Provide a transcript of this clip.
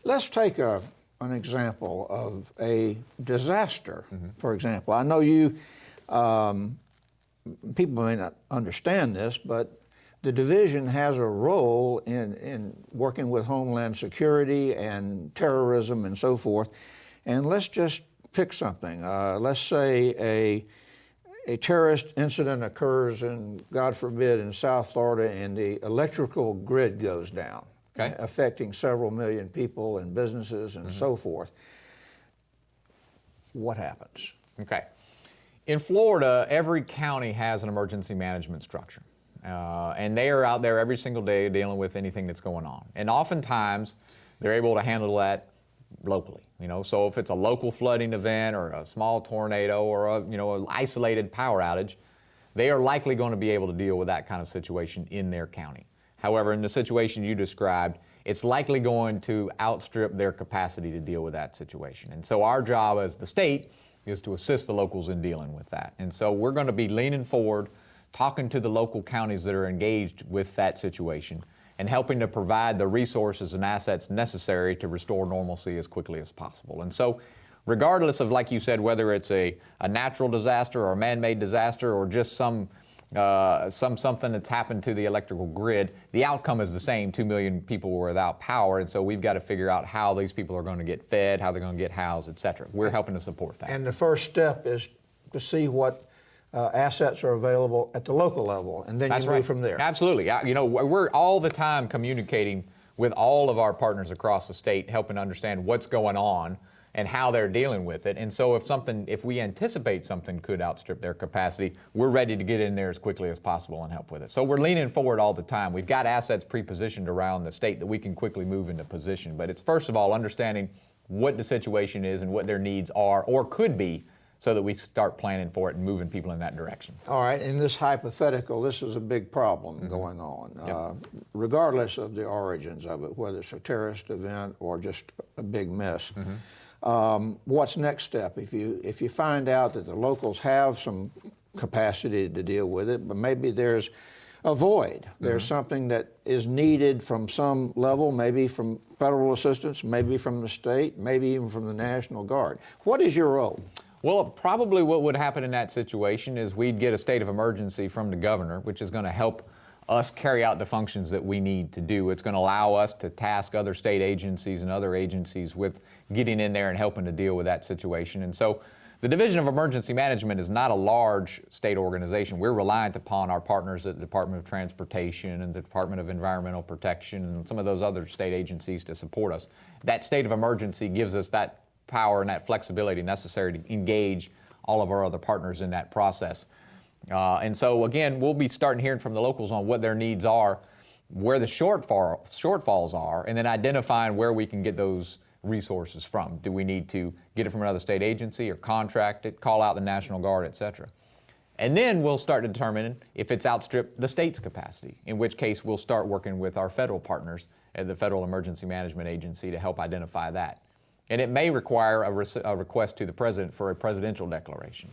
Let's take an example of a disaster, for example. I know you, people may not understand this, but the division has a role in working with Homeland Security and terrorism and so forth. And let's just pick something. Let's say a terrorist incident occurs in, God forbid, in South Florida, and the electrical grid goes down, affecting several million people and businesses and so forth. What happens? Okay. In Florida, every county has an emergency management structure. And they are out there every single day dealing with anything that's going on. And oftentimes, they're able to handle that locally. So if it's a local flooding event or a small tornado or an isolated power outage, they are likely going to be able to deal with that kind of situation in their county. However, in the situation you described, it's likely going to outstrip their capacity to deal with that situation. And so our job as the state is to assist the locals in dealing with that. And so we're going to be leaning forward, talking to the local counties that are engaged with that situation, and helping to provide the resources and assets necessary to restore normalcy as quickly as possible. And so regardless of, like you said, whether it's a natural disaster or a man-made disaster or just something that's happened to the electrical grid, the outcome is the same. 2 million people were without power, and so we've got to figure out how these people are going to get fed, how they're going to get housed, et cetera. We're helping to support that. And the first step is to see what assets are available at the local level, and then you move from there. Absolutely. We're all the time communicating with all of our partners across the state, helping understand what's going on and how they're dealing with it. And so if we anticipate something could outstrip their capacity, we're ready to get in there as quickly as possible and help with it. So we're leaning forward all the time. We've got assets pre-positioned around the state that we can quickly move into position. But it's first of all understanding what the situation is and what their needs are or could be, so that we start planning for it and moving people in that direction. All right, in this hypothetical, this is a big problem going on, regardless of the origins of it, whether it's a terrorist event or just a big mess. What's next step? If you find out that the locals have some capacity to deal with it, but maybe there's a void, there's something that is needed from some level, maybe from federal assistance, maybe from the state, maybe even from the National Guard. What is your role? Well, probably what would happen in that situation is we'd get a state of emergency from the governor, which is going to help us carry out the functions that we need to do. It's going to allow us to task other state agencies and other agencies with getting in there and helping to deal with that situation. And so the Division of Emergency Management is not a large state organization. We're reliant upon our partners at the Department of Transportation and the Department of Environmental Protection and some of those other state agencies to support us. That state of emergency gives us that power and that flexibility necessary to engage all of our other partners in that process. And so again, we'll be starting hearing from the locals on what their needs are, where the shortfalls are, and then identifying where we can get those resources from. Do we need to get it from another state agency or contract it, call out the National Guard, et cetera? And then we'll start determining if it's outstripped the state's capacity, in which case we'll start working with our federal partners at the Federal Emergency Management Agency to help identify that. And it may require a request to the president for a presidential declaration.